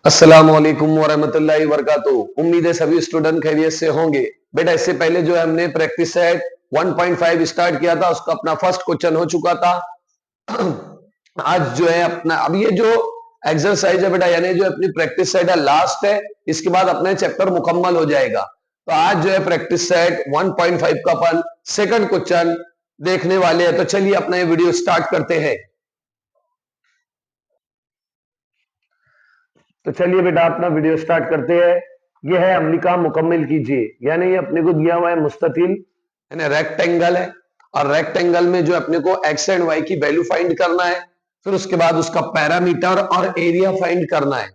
अस्सलामुअलैकुम वरहमतुल्लाहि वबरकातुहू। उम्मीद है सभी स्टूडेंट खैरियत से होंगे। बेटा इससे पहले जो है हमने प्रैक्टिस सेट 1.5 स्टार्ट किया था, उसका अपना फर्स्ट क्वेश्चन हो चुका था। आज जो है अपना अब ये जो एक्सरसाइज है बेटा, यानी जो अपनी प्रैक्टिस सेट है लास्ट है, इसके बाद अपना चैप्टर मुकम्मल हो जाएगा। तो आज जो है प्रैक्टिस सेट 1.5 का अपन सेकंड क्वेश्चन देखने वाले हैं। तो चलिए अपना ये वीडियो स्टार्ट करते हैं। तो चलिए बेटा अपना वीडियो स्टार्ट करते हैं। ये है अमली काम मुकम्मल कीजिए, यानी ये अपने को दिया हुआ है मुस्ततिल यानी रेक्टेंगल है, और रेक्टेंगल में जो अपने को एक्स एंड वाई की वैल्यू फाइंड करना है, फिर उसके बाद उसका पैरामीटर और एरिया फाइंड करना है।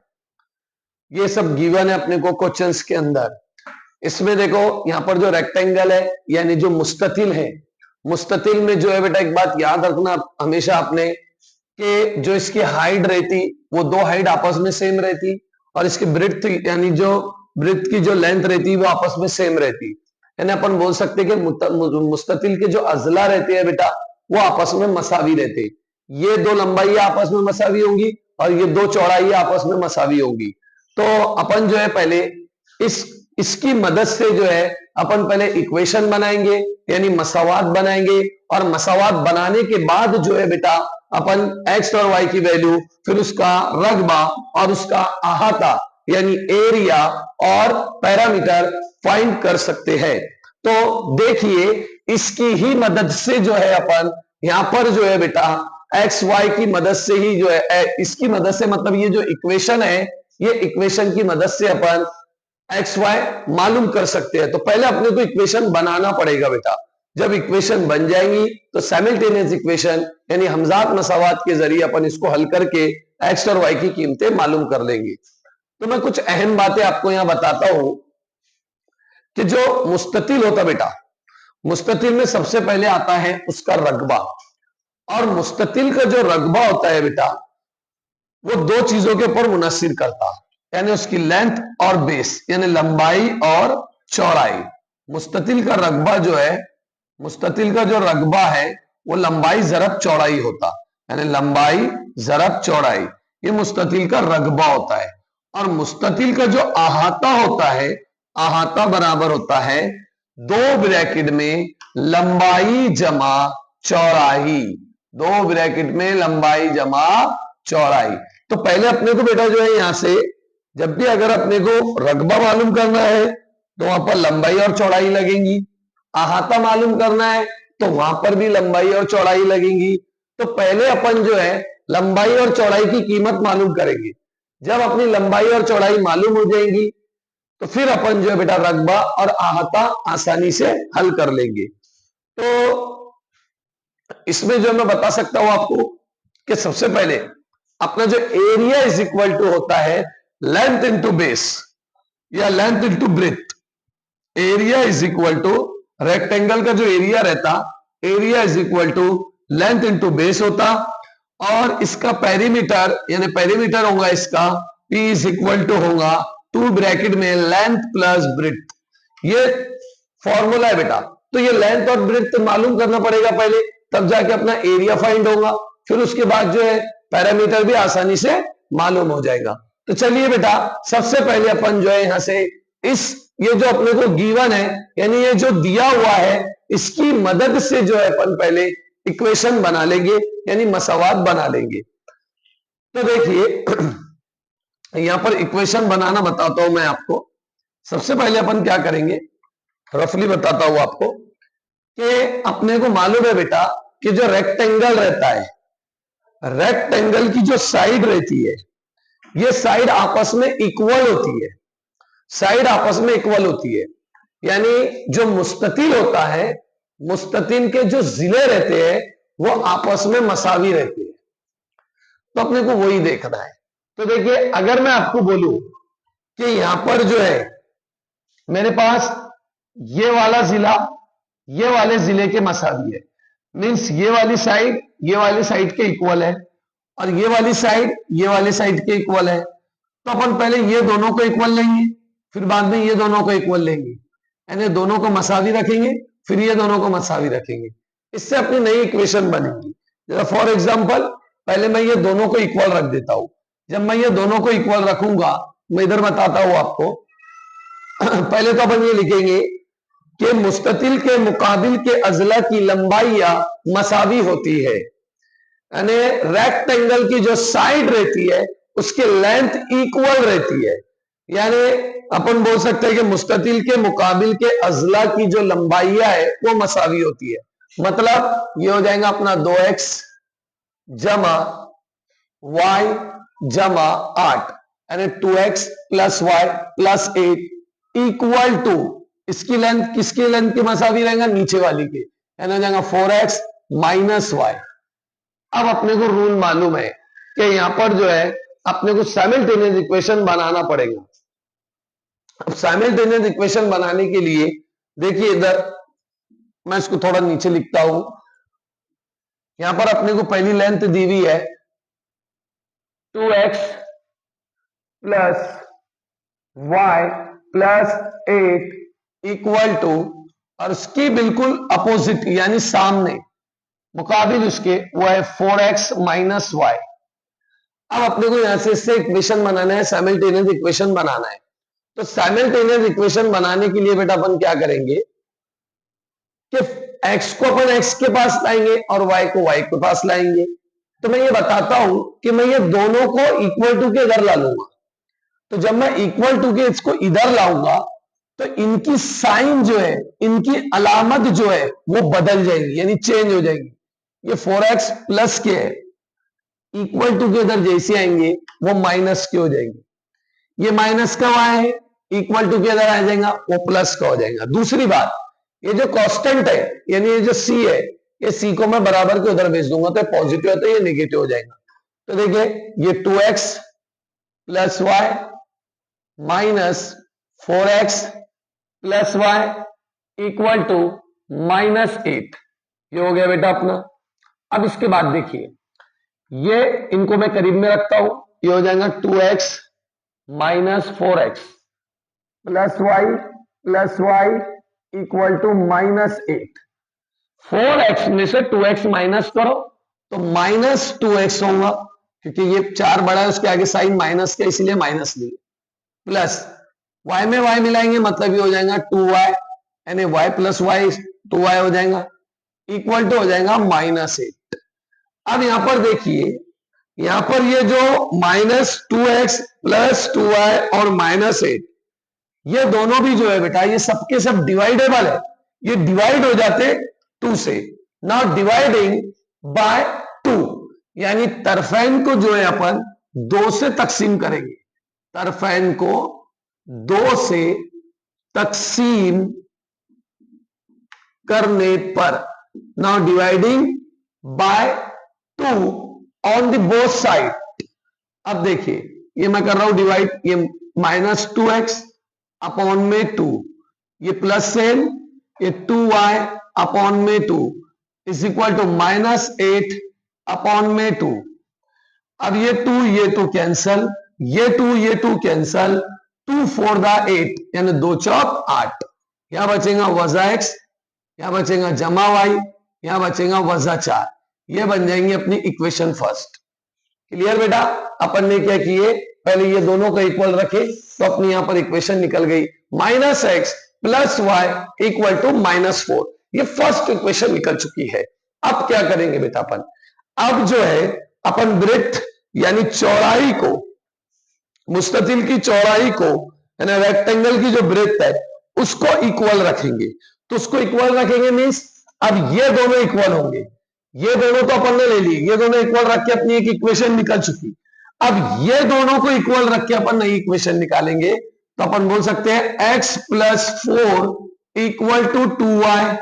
ये सब गिवन है अपने को क्वेश्चंस के अंदर। इसमें देखो यहां पर जो रेक्टेंगल है यानी जो मुस्ततिल है, मुस्ततिल में जो है बेटा एक बात याद रखना हमेशा आपने कि जो इसकी हाइट रहती वो दो हाइट आपस में सेम रहती, और इसकी ब्रेड्थ यानी जो ब्रेड्थ की जो लेंथ रहती वो आपस में सेम रहती। यानी अपन बोल सकते हैं कि मुस्ततिल के जो अजला रहते हैं बेटा वो आपस में मसावी रहते। ये दो लंबाई आपस में मसावी होंगी और ये दो चौड़ाई आपस में मसावी होंगी। तो अपन जो है पहले इसकी मदद से जो है अपन पहले इक्वेशन बनाएंगे यानी मसावात बनाएंगे, और मसावात बनाने के बाद जो है बेटा अपन एक्स और वाई की वैल्यू, फिर उसका रकबा और उसका अहाता यानी एरिया और पैरामीटर फाइंड कर सकते हैं। तो देखिए इसकी ही मदद से जो है अपन यहां पर जो है बेटा एक्स वाई की मदद से ही जो है इसकी मदद से, मतलब ये जो इक्वेशन है ये इक्वेशन की मदद से अपन एक्स वाई मालूम कर सकते हैं। तो पहले अपने को इक्वेशन बनाना पड़ेगा बेटा। जब इक्वेशन बन जाएंगी तो साइमल्टेनियस इक्वेशन यानी हमजात मसावात के जरिए अपन इसको हल करके एक्स और वाई की कीमतें मालूम कर लेंगे। तो मैं कुछ अहम बातें आपको यहां बताता हूं कि जो मुस्ततिल होता बेटा, मुस्ततिल में सबसे पहले आता है उसका रकबा, और मुस्ततिल का जो रकबा होता है बेटा वो दो चीजों के ऊपर मुनस्सिर करता है, यानी उसकी लेंथ और बेस यानी लंबाई और चौड़ाई। मुस्ततिल का रकबा जो है, मुस्ततिल का जो रकबा है वो लंबाई जरब चौड़ाई होता, यानी लंबाई जरब चौड़ाई, ये मुस्ततिल का रकबा होता है। और मुस्ततिल का जो अहाता होता है, अहाता बराबर होता है दो ब्रैकेट में लंबाई जमा चौड़ाई, दो ब्रैकेट में लंबाई जमा चौड़ाई। तो पहले अपने को बेटा जो है यहां से जब भी अगर अपने को रकबा मालूम करना है तो वहां पर लंबाई और चौड़ाई लगेंगी, अहाता मालूम करना है तो वहां पर भी लंबाई और चौड़ाई लगेंगी। तो पहले अपन जो है लंबाई और चौड़ाई की कीमत मालूम करेंगे। जब अपनी लंबाई और चौड़ाई मालूम हो जाएंगी तो फिर अपन जो है बेटा रकबा और अहाता आसानी से हल कर लेंगे। तो इसमें जो मैं बता सकता हूं आपको कि सबसे पहले अपना जो एरिया इज इक्वल टू होता है लेंथ इंटू बेस या length into breadth. Area is equal to rectangle का जो एरिया रहता, area is equal to length into base होता, और इसका पेरीमीटर यानी पेरीमीटर होगा इसका P इज इक्वल टू होगा टू ब्रैकेट में लेंथ प्लस ब्रेथ। ये फॉर्मूला है बेटा। तो ये लेंथ और ब्रेथ मालूम करना पड़ेगा पहले, तब जाके अपना एरिया फाइंड होगा, फिर उसके बाद जो है पैरामीटर भी आसानी से मालूम हो जाएगा। तो चलिए बेटा सबसे पहले अपन जो है यहां से ये जो अपने को गिवन है यानी ये जो दिया हुआ है इसकी मदद से जो है अपन पहले इक्वेशन बना लेंगे यानी मसावात बना लेंगे। तो देखिए यहां पर इक्वेशन बनाना बताता हूं मैं आपको। सबसे पहले अपन क्या करेंगे, रफली बताता हूं आपको कि अपने को मालूम है बेटा कि जो रेक्टेंगल रहता है, रेक्टेंगल की जो साइड रहती है ये साइड आपस में इक्वल होती है, साइड आपस में इक्वल होती है। यानी जो मुस्ततिल होता है, मुस्ततिल के जो जिले रहते हैं वो आपस में मसावी रहते हैं। तो अपने को वही देखना है। तो देखिए अगर मैं आपको बोलूं कि यहां पर जो है मेरे पास ये वाला जिला ये वाले जिले के मसावी है, मीन्स ये वाली साइड के इक्वल है, और ये वाली साइड के इक्वल है। तो अपन पहले ये दोनों को इक्वल लेंगे, फिर बाद में ये दोनों को इक्वल लेंगे, यानी दोनों को मसावी रखेंगे, फिर ये दोनों को मसावी रखेंगे। इससे अपनी नई इक्वेशन बनेगी। जैसे फॉर एग्जांपल पहले मैं ये दोनों को इक्वल रख देता हूं, जब मैं ये दोनों को इक्वल रखूंगा, मैं इधर बताता हूं आपको। पहले तो अपन ये लिखेंगे कि मुस्ततिल के मुकाबिल के अजला की लंबाइयां मसावी होती है, यानी रेक्टेंगल की जो साइड रहती है उसकी लेंथ इक्वल रहती है। यानी अपन बोल सकते हैं कि मुस्ततिल के मुकाबिल के अजला की जो लंबाइयां है वो मसावी होती है। मतलब ये हो जाएगा अपना 2x जमा y जमा 8, यानी 2x plus y plus 8 equal to, इसकी लेंथ किसकी लेंथ के मसावी रहेगा, नीचे वाली के, यानी हो जाएगा 4x माइनस वाई। अब अपने को रूल मालूम है कि यहां पर जो है अपने को साइमल्टेनियस इक्वेशन बनाना पड़ेगा। अब साइमल्टेनियस इक्वेशन बनाने के लिए देखिए इधर मैं इसको थोड़ा नीचे लिखता हूं। यहां पर अपने को पहली लेंथ दी हुई है 2x plus y plus 8 equal to, और उसकी बिल्कुल अपोजिट यानी सामने मुकाबिल उसके वो है 4x माइनस वाई। अब अपने को यहां से इससे इक्वेशन बनाना है, साइमल्टेनियस इक्वेशन बनाना है। तो साइमल्टेनियस इक्वेशन बनाने के लिए बेटा अपन क्या करेंगे कि x को अपन x के पास लाएंगे और y को y के पास लाएंगे। तो मैं ये बताता हूं कि मैं ये दोनों को इक्वल टू के इधर ला लूंगा। तो जब मैं इक्वल टू के इसको इधर लाऊंगा तो इनकी साइन जो है, इनकी अलामत जो है वो बदल जाएगी, यानी चेंज हो जाएगी। ये 4x प्लस के है, इक्वल टू के इधर जैसे आएंगे वो माइनस के हो जाएंगे। ये माइनस का y है, इक्वल टू के इधर आ जाएगा वो प्लस का हो जाएगा। दूसरी बात, ये जो कांस्टेंट है यानी ये जो c है, ये c को मैं बराबर के उधर भेज दूंगा तो पॉजिटिव है तो ये नेगेटिव हो जाएगा। तो देखिए ये 2x plus y minus 4x plus y equal to minus 8, ये हो गया बेटा अपना। अब इसके बाद देखिए ये इनको मैं करीब में रखता हूं, ये हो जाएगा 2x minus 4x plus y equal to minus 8। 4x में से 2x माइनस करो तो माइनस 2x होगा, क्योंकि ये 4 बड़ा है उसके आगे साइन माइनस का इसलिए माइनस लिए, प्लस y में y मिलाएंगे मतलब ये हो जाएगा 2y, यानी y प्लस वाई 2y हो जाएगा इक्वल टू हो जाएगा माइनस 8। अब यहां पर देखिए, यहां पर ये जो माइनस 2x प्लस 2y और माइनस 8, ये दोनों भी जो है बेटा ये सबके सब डिवाइडेबल है, ये डिवाइड हो जाते 2 से। नाउ डिवाइडिंग बाय 2, यानी तरफैन को जो है अपन 2 से तकसीम करेंगे, तरफैन को 2 से तकसीम करने पर, now dividing by 2 on the both side. अब देखिए ये मैं कर रहा हूं डिवाइड, ये माइनस 2x अपॉन में 2, ये प्लस सेम, ये 2y अपॉन में 2 is equal to minus 8 upon में 2। अब ये 2 कैंसल, ये 2 कैंसल, 2 4 दा 8 यानी 2 चौक 8, यहां बचेगा वजा x, यहां बचेगा जमा y, यहां बचेगा वजा 4। ये बन जाएंगे अपनी इक्वेशन फर्स्ट। क्लियर बेटा? अपन ने क्या किए, पहले ये दोनों को इक्वल रखे तो अपनी यहां पर इक्वेशन निकल गई, minus x plus y equal to minus 4। ये फर्स्ट इक्वेशन निकल चुकी है। अब क्या करेंगे बेटा अपन, अब जो है अपन ब्रेथ यानी चौड़ाई को, मुस्ततिल की चौड़ाई को यानी रेक्टेंगल की जो ब्रेथ है उसको इक्वल रखेंगे। तो उसको इक्वल रखेंगे मीन्स अब ये दोनों इक्वल होंगे, ये दोनों तो अपन ने ले लिए, ये दोनों इक्वल रख के अपनी एक इक्वेशन निकल चुकी। अब ये दोनों को इक्वल रख के अपन नई इक्वेशन निकालेंगे तो अपन बोल सकते हैं x plus 4 equal to 2y।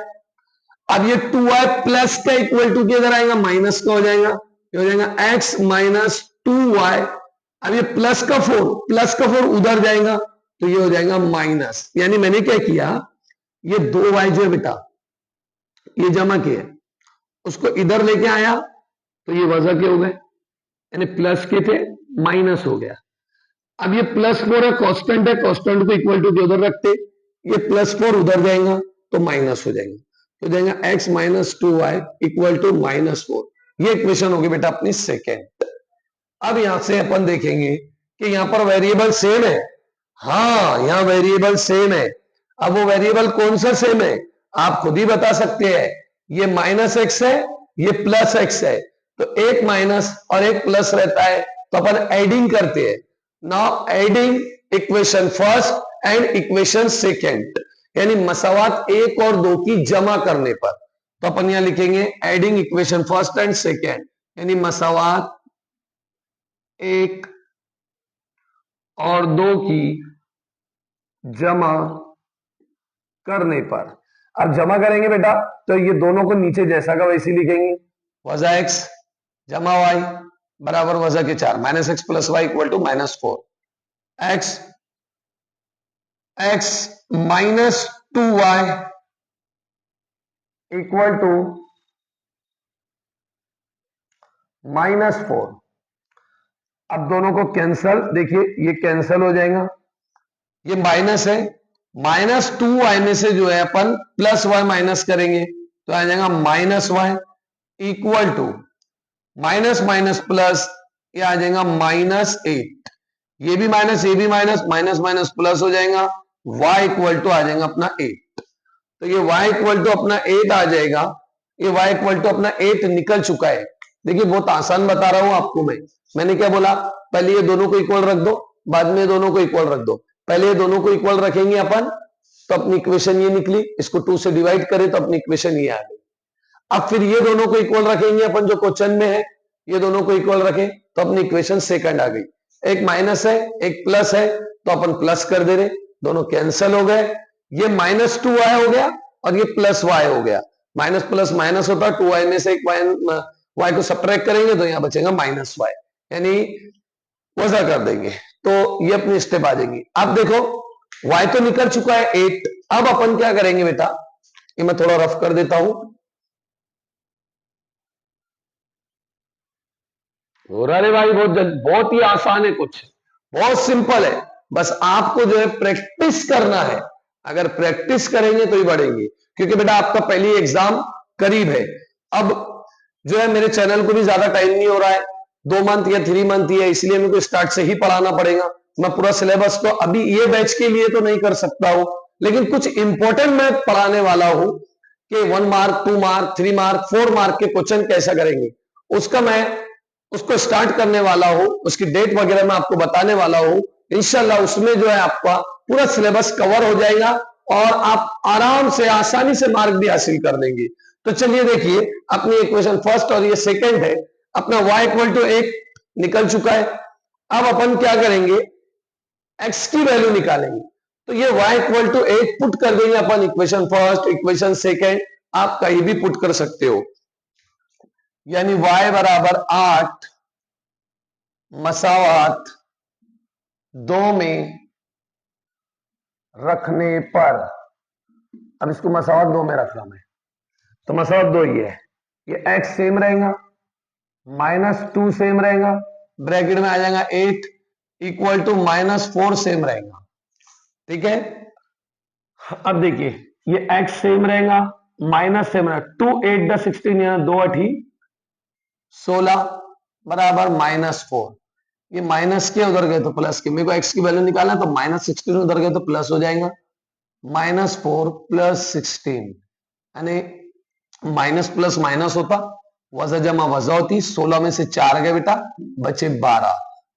अब ये 2y प्लस का इक्वल टू किधर आएगा, माइनस का हो जाएगा, ये हो जाएगा x माइनस 2y। अब ये प्लस का 4 उधर जाएगा तो ये हो जाएगा माइनस, यानी मैंने क्या किया, ये 2y जो है बेटा ये जमा किया, उसको इधर लेके आया तो ये वजह के हो गए, यानी प्लस के थे माइनस हो गया। अब ये प्लस 4 है, कांस्टेंट है, कांस्टेंट को इक्वल टू के उधर रखते, ये प्लस 4 उधर जाएगा तो माइनस हो जाएगा, तो जाएगा x minus 2y equal to minus 4। ये इक्वेशन होगी बेटा अपनी सेकेंड। अब यहां से अपन देखेंगे कि यहां पर वेरिएबल सेम है। हाँ, यहां वेरिएबल सेम है। अब वो वेरिएबल कौन सा सेम है आप खुद ही बता सकते हैं। ये -x है, ये +x है, तो एक माइनस और एक प्लस रहता है, तो अपन एडिंग करते हैं। Now adding equation first and equation second, यानी मसावात 1 और 2 की जमा करने पर, तो अपन यहां लिखेंगे adding equation first and second, यानी मसावात 1 और 2 की जमा करने पर। अब जमा करेंगे बेटा तो ये दोनों को नीचे जैसा का वैसे लिखेंगे, वजा x जमा y बराबर वजा के 4, -x + y = -4, x -2y = -4। अब दोनों को कैंसल, देखिए ये कैंसल हो जाएगा, ये माइनस है, -2y में से जो है अपन +y माइनस करेंगे तो आ जाएगा -y = माइनस माइनस प्लस, ये आ जाएगा -8, ये भी माइनस ये भी माइनस, माइनस माइनस प्लस हो जाएगा, y = आ जाएगा अपना 8। तो ये y = अपना 8 आ जाएगा, ये y = अपना 8 निकल चुका है। देखिए बहुत आसान बता रहा हूं आपको मैंने क्या बोला, पहले ये दोनों को इक्वल रख दो, बाद में दोनों को इक्वल रख दो। पहले ये दोनों को इक्वल रखेंगे अपन तो अपनी इक्वेशन ये निकली, इसको 2 से डिवाइड करें तो अपनी इक्वेशन ये आ गई। अब फिर ये दोनों को इक्वल रखेंगे अपन जो क्वेश्चन में है, ये दोनों को इक्वल रखें तो अपनी इक्वेशन सेकंड आ गई। एक माइनस है एक प्लस है तो अपन प्लस कर दे रहे, दोनों कैंसिल हो गए, ये -2y हो गया और ये +y हो गया। माइनस प्लस माइनस होता, 2y में से एक y को सब्ट्रैक्ट करेंगे तो यहां बचेगा -y, यानी वजह कर देंगे तो ये अपनी स्टेप आ जाएगी। अब देखो y तो निकल चुका है 8, अब अपन क्या करेंगे बेटा, ये मैं थोड़ा रफ कर देता हूं। हो रहा है भाई, बहुत ही आसान है, कुछ बहुत सिंपल है, बस आपको जो है प्रैक्टिस करना है। अगर प्रैक्टिस करेंगे तो ही बढ़ेंगे, क्योंकि बेटा आपका पहली एग्जाम करीब है। अब जो है मेरे चैनल को भी ज्यादा टाइम नहीं हो रहा है, 2 मंथ या 3 मंथ ही है, इसलिए मेरे को स्टार्ट से ही पढ़ाना पड़ेगा। मैं पूरा सिलेबस तो अभी ये बैच के लिए तो नहीं कर सकता हूं, लेकिन कुछ इंपॉर्टेंट मैं पढ़ाने वाला हूं कि 1 मार्क 2 मार्क 3 मार्क 4 मार्क के क्वेश्चन कैसा करेंगे, उसको स्टार्ट करने वाला हूं, उसकी डेट वगैरह मैं आपको बताने वाला हूं। इंशाल्लाह उसमें जो है आपका पूरा सिलेबस कवर हो जाएगा और आप आराम से आसानी से मार्क भी हासिल कर लेंगे। तो चलिए देखिए, अपनी इक्वेशन फर्स्ट और ये सेकंड है, अपना y = 1 निकल चुका है। अब अपन क्या करेंगे, x की वैल्यू निकालेंगे, तो ये y = 8 पुट कर देंगे अपन इक्वेशन फर्स्ट इक्वेशन सेकंड, आप कहीं भी पुट कर सकते हो, यानी y = 8 मसावात 2 में रखने पर। अब इसको मसावात 2 में रख रहा मैं, तो मसावात 2 ही है, ये x सेम रहेगा, -2 सेम रहेगा, ब्रैकेट में आ जाएगा 8 = -4 सेम रहेगा। ठीक है, अब देखिए ये x सेम रहेगा, माइनस सेम रहेगा, 2 8 × 16 2 8 16 बराबर -4, ये माइनस के उधर गए तो प्लस के, मेरे को x की वैल्यू निकालना तो -16 उधर गए तो प्लस हो जाएगा, -4 + 16, यानी माइनस प्लस माइनस होता, वजह जमा वजह होती, 16 में से 4 गए बेटा, बचे 12।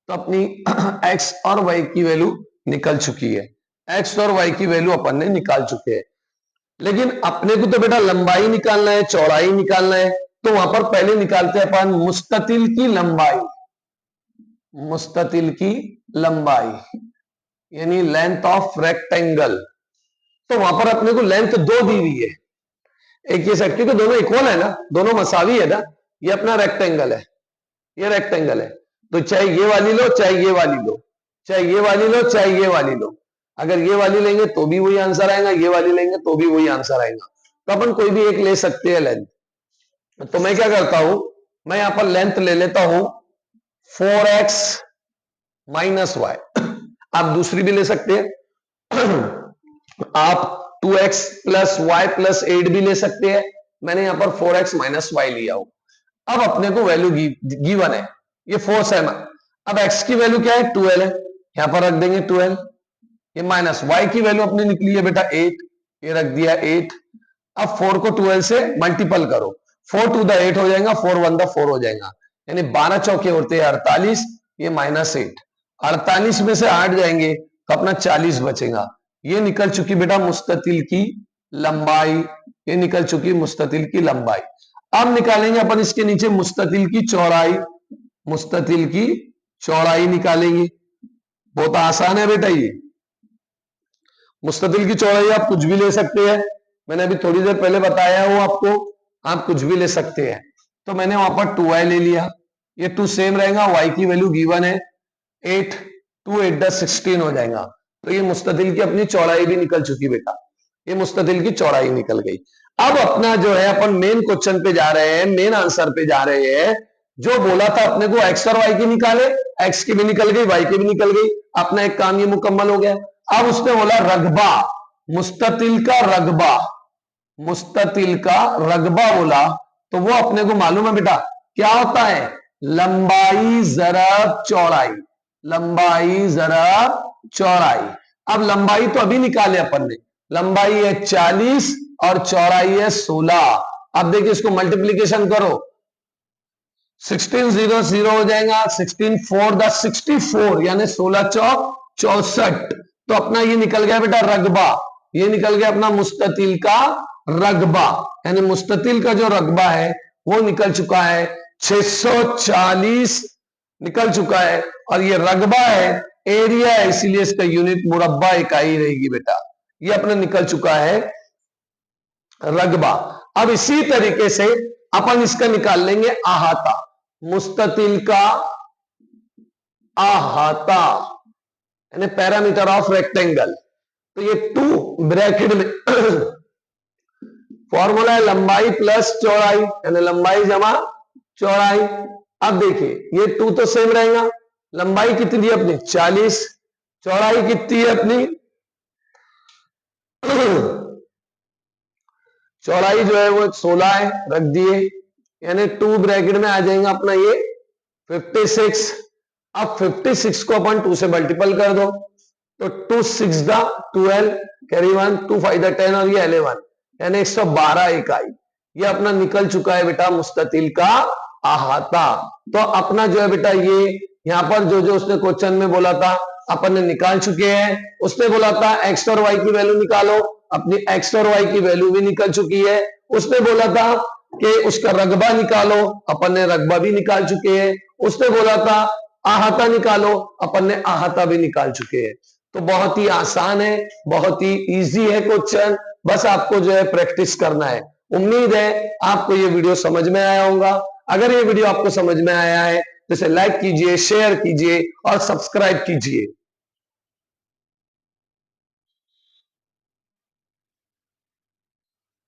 तो अपनी x और y की वैल्यू निकल चुकी है, x और y की वैल्यू अपन ने निकाल चुके हैं। लेकिन अपने को तो बेटा लंबाई निकालना है, चौड़ाई निकालना है, तो वहां पर पहले निकालते हैं अपन मुस्ततिल की लंबाई, मुस्ततिल की लंबाई यानी लेंथ ऑफ रेक्टेंगल। तो वहां पर अपने को लेंथ 2 दी हुई है, एक ये साइड, क्योंकि दोनों इक्वल है ना, दोनों मसावी है ना, ये अपना रेक्टेंगल है, ये रेक्टेंगल है, तो चाहे ये वाली लो चाहे ये वाली लो, चाहे ये वाली लो चाहे ये वाली लो, अगर ये वाली लेंगे तो भी वही आंसर आएगा, ये वाली लेंगे तो भी वही आंसर आएगा, तो अपन कोई भी एक ले सकते हैं लेंथ। तो मैं क्या करता हूं, मैं यहां पर लेंथ ले लेता हूं 4x - y, आप दूसरी भी ले सकते हैं आप 2x + y + 8 भी ले सकते हैं, मैंने यहां पर 4x - y लिया हूं। अब अपने को वैल्यू गिवन है, ये 4 है, अब x की वैल्यू क्या है 12 है, यहां पर रख देंगे 12, ये माइनस y की वैल्यू अपनी निकली है बेटा 8, ये रख दिया 8। अब 4 को 12 से मल्टीपल करो, 4 टू द 8 हो जाएगा, 4 1 द 4 हो जाएगा, यानी 12 चौके होते हैं 48, ये -8, 48 में से 8 जाएंगे तो अपना 40 बचेगा। ये निकल चुकी बेटा मुस्ततिल की लंबाई, ये निकल चुकी मुस्ततिल की लंबाई। अब निकालेंगे अपन इसके नीचे मुस्ततिल की चौड़ाई, मुस्ततिल की चौड़ाई निकालेंगे। बहुत आसान है बेटा ये। मुस्ततिल की चौड़ाई आप कुछ भी ले सकते हैं, मैंने अभी थोड़ी देर पहले बताया है वो आपको, आप कुछ भी ले सकते हैं। तो मैंने वहां पर 2y ले लिया, ये 2 सेम रहेगा, y की वैल्यू गिवन है 8, 2 8 10 16 हो जाएगा। तो ये मुस्ततिल की अपनी चौड़ाई भी निकल चुकी बेटा, ये मुस्ततिल की चौड़ाई निकल गई। अब अपना जो है अपन मेन क्वेश्चन पे जा रहे हैं, मेन आंसर पे जा रहे हैं। जो बोला था अपने को x और y की निकाले, x की भी निकल गई, y की भी निकल गई, अपना एक काम ये मुकम्मल हो गया। अब उसने बोला रगबा, मुस्ततिल का रगबा, मुस्ततिल का रगबा बोला, तो वो अपने को मालूम है बेटा क्या होता है, लंबाई जरब चौड़ाई, लंबाई जरब चौड़ाई। अब लंबाई तो अभी निकाले अपन ने, लंबाई है 40 और चौड़ाई है 16। अब देखिए इसको मल्टीप्लीकेशन करो, 16 0 0 हो जाएगा, 16 4 द 64, यानी 16 चौक 64। तो अपना ये निकल गया बेटा रगबा, ये निकल गया अपना मुस्ततिल का रगबा, यानी मुस्ततिल का जो रगबा है वो निकल चुका है 640 निकल चुका है। और ये रगबा है, एरिया है, इसीलिए इसका यूनिट मुरब्बा इकाई रहेगी बेटा। ये अपना निकल चुका है रगबा। अब इसी तरीके से अपन इसका निकाल लेंगे अहाता, मुस्ततिल का अहाता यानी पैरामीटर ऑफ रेक्टेंगल। तो ये 2 ब्रैकेट में फॉर्मूला है लंबाई प्लस चौड़ाई, यानी लंबाई जमा चौड़ाई। अब देखिए ये 2 तो सेम रहेगा, लंबाई कितनी है अपनी 40, चौड़ाई कितनी है अपनी चौड़ाई जो है वो 16 है, रख दिए, यानी 2 ब्रैकेट में आ जाएगा अपना ये 56। अब 56 को अपन 2 से मल्टीपल कर दो, तो 2 6 द 12, कैरी 1, 2 5 द 10 और ये 11, यानी 112 इकाई। ये अपना निकल चुका है बेटा मुस्ततिल का अहाता। तो अपना जो है बेटा ये यहां पर जो जो उसने क्वेश्चन में बोला था अपन ने निकाल चुके हैं। उसने बोला था x और y की वैल्यू निकालो, अपनी x और y की वैल्यू भी निकल चुकी है। उसने बोला था कि उसका रगबा निकालो, अपन ने रगबा भी निकाल चुके हैं। उसने बोला था अहाता निकालो, अपन ने अहाता भी निकाल चुके हैं। तो बहुत ही आसान है, बहुत ही इजी है क्वेश्चन, बस आपको जो है प्रैक्टिस करना है। उम्मीद है आपको ये वीडियो समझ में आया होगा। अगर ये वीडियो आपको समझ में आया है तो इसे लाइक कीजिए, शेयर कीजिए और सब्सक्राइब कीजिए।